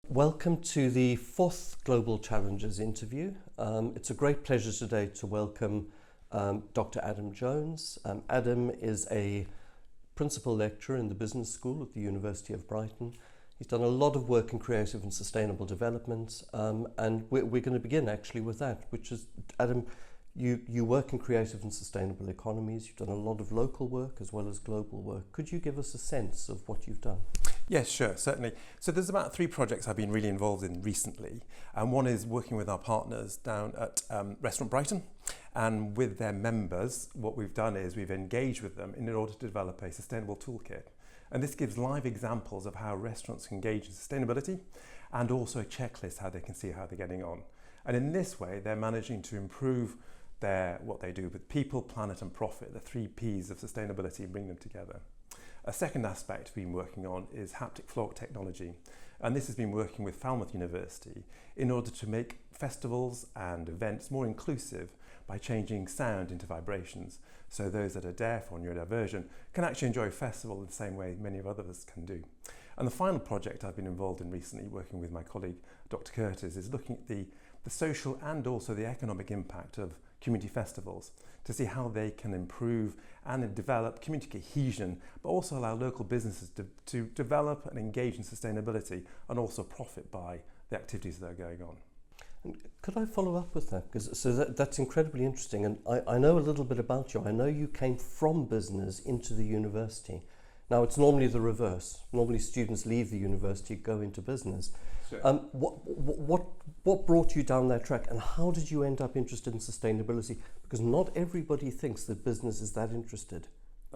Welcome to the fourth Global Challenges interview. It's a great pleasure today to welcome Dr. Adam Jones. Adam is a principal lecturer in the business school at the University of Brighton. He's done a lot of work in creative and sustainable development, and we're going to begin actually with that, which is, Adam, you work in creative and sustainable economies. You've done a lot of local work as well as global work. Could you give us a sense of what you've done? Yes, sure, certainly. So there's about 3 projects I've been really involved in recently. And one is working with our partners down at Restaurant Brighton. And with their members, what we've done is we've engaged with them in order to develop a sustainable toolkit. And this gives live examples of how restaurants can engage in sustainability and also a checklist how they can see how they're getting on. And in this way, they're managing to improve what they do with people, planet and profit, the 3 Ps of sustainability, and bring them together. A second aspect we've been working on is haptic floor technology, and this has been working with Falmouth University in order to make festivals and events more inclusive by changing sound into vibrations, so those that are deaf or neurodivergent can actually enjoy a festival in the same way many of others can do. And the final project I've been involved in recently, working with my colleague Dr. Curtis, is looking at the social and also the economic impact of community festivals to see how they can improve and develop community cohesion, but also allow local businesses to develop and engage in sustainability and also profit by the activities that are going on. And could I follow up with that? Because that's incredibly interesting, and I know a little bit about you. I know you came from business into the university. Now, it's normally the reverse. Normally students leave the university, go into business. Sure. What brought you down that track, and how did you end up interested in sustainability? Because not everybody thinks that business is that interested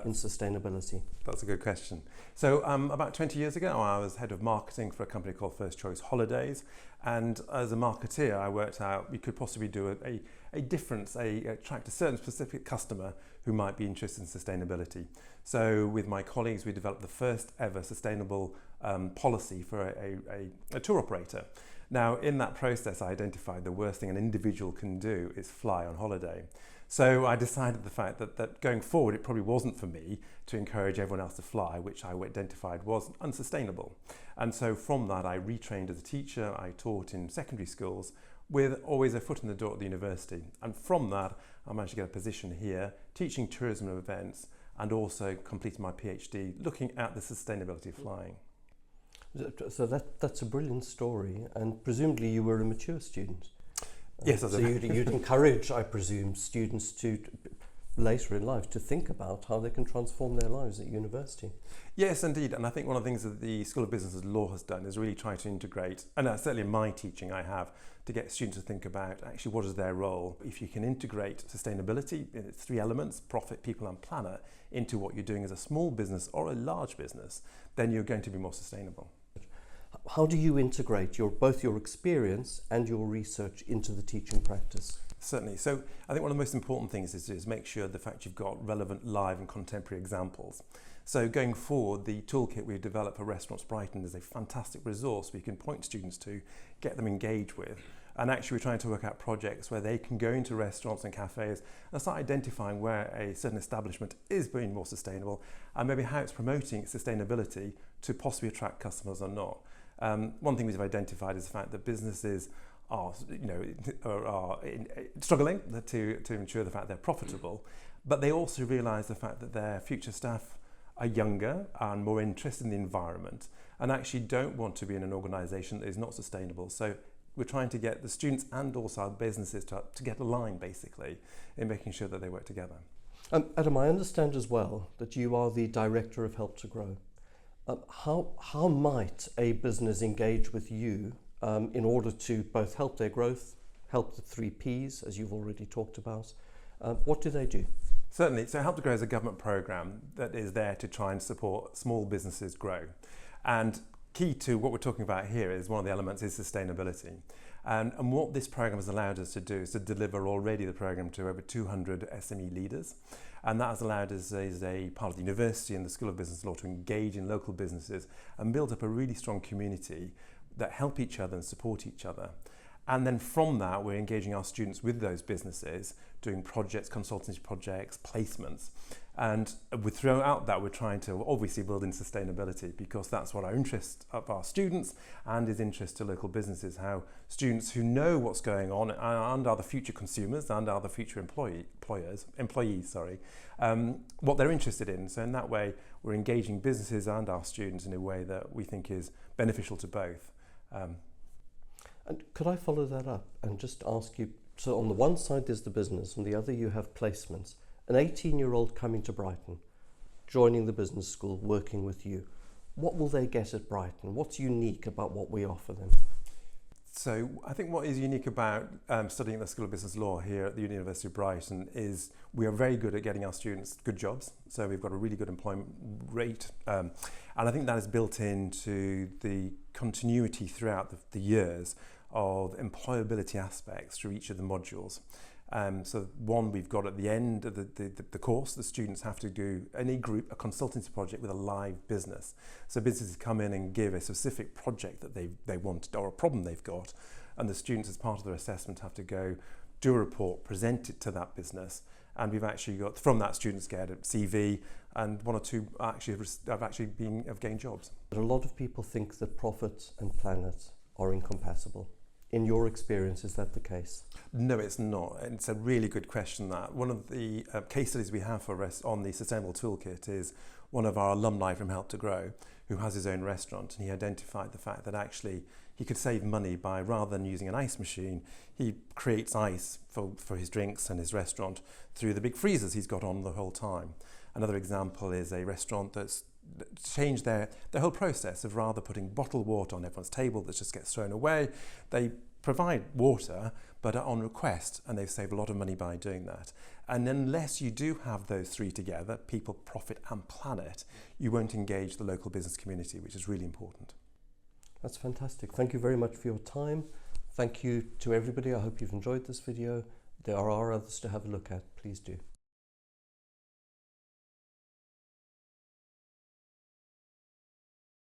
in sustainability. That's a good question. So about 20 years ago, I was head of marketing for a company called First Choice Holidays. And as a marketeer, I worked out we could possibly do a difference, attract a certain specific customer who might be interested in sustainability. So with my colleagues, we developed the first ever sustainable policy for a tour operator. Now, in that process, I identified the worst thing an individual can do is fly on holiday. So I decided the fact that going forward, it probably wasn't for me to encourage everyone else to fly, which I identified was unsustainable. And so from that, I retrained as a teacher. I taught in secondary schools with always a foot in the door at the university. And from that, I managed to get a position here, teaching tourism and events, and also completed my PhD looking at the sustainability of flying. So that's a brilliant story, and presumably you were a mature student. Yes, so you'd encourage, I presume, students to later in life to think about how they can transform their lives at university. Yes, indeed. And I think one of the things that the School of Business Law has done is really try to integrate, and certainly in my teaching I have, to get students to think about actually what is their role. If you can integrate sustainability in its 3 elements, profit, people and planet, into what you're doing as a small business or a large business, then you're going to be more sustainable. How do you integrate both your experience and your research into the teaching practice? Certainly. So I think one of the most important things is make sure the fact you've got relevant live and contemporary examples. So going forward, the toolkit we've developed for Restaurants Brighton is a fantastic resource we can point students to, get them engaged with. And actually we're trying to work out projects where they can go into restaurants and cafes and start identifying where a certain establishment is being more sustainable and maybe how it's promoting sustainability to possibly attract customers or not. One thing we've identified is the fact that businesses are struggling to ensure the fact they're profitable, but they also realise the fact that their future staff are younger and more interested in the environment and actually don't want to be in an organisation that is not sustainable. So we're trying to get the students and also our businesses to get aligned basically in making sure that they work together. Adam, I understand as well that you are the Director of Help to Grow. How might a business engage with you in order to both help their growth, help the 3 Ps, as you've already talked about? What do they do? Certainly. So Help to Grow is a government programme that is there to try and support small businesses grow. And key to what we're talking about here is one of the elements is sustainability. And what this programme has allowed us to do is to deliver already the programme to over 200 SME leaders. And that has allowed us as a part of the university and the School of Business Law to engage in local businesses and build up a really strong community that help each other and support each other. And then from that, we're engaging our students with those businesses, doing projects, consultancy projects, placements. And throughout that, we're trying to obviously build in sustainability, because that's what our interest of our students and is interest to local businesses, how students who know what's going on and are the future consumers and are the future employees, what they're interested in. So in that way, we're engaging businesses and our students in a way that we think is beneficial to both. And could I follow that up and just ask you, so on the one side there's the business, on the other you have placements. An 18-year-old coming to Brighton, joining the business school, working with you, what will they get at Brighton? What's unique about what we offer them? So I think what is unique about studying the School of Business Law here at the University of Brighton is we are very good at getting our students good jobs. So we've got a really good employment rate. And I think that is built into the continuity throughout the years of employability aspects through each of the modules. So one, we've got at the end of the course, the students have to do, any group, a consultancy project with a live business. So businesses come in and give a specific project that they want, or a problem they've got, and the students, as part of their assessment, have to go do a report, present it to that business, and we've actually got, from that, students get a CV, and one or two have gained jobs. But a lot of people think that profit and planet are incompatible. In your experience, is that the case? No, it's not. And it's a really good question, that. One of the case studies we have on the Sustainable Toolkit is one of our alumni from Help to Grow, who has his own restaurant, and he identified the fact that actually he could save money by, rather than using an ice machine, he creates ice for his drinks and his restaurant through the big freezers he's got on the whole time. Another example is a restaurant that's changed their whole process of, rather putting bottled water on everyone's table that just gets thrown away, they provide water but on request, and they've saved a lot of money by doing that. And unless you do have those three together, people, profit and planet, you won't engage the local business community, which is really important. That's fantastic. Thank you very much for your time. Thank you to everybody. I hope you've enjoyed this video. There are others to have a look at. Please do.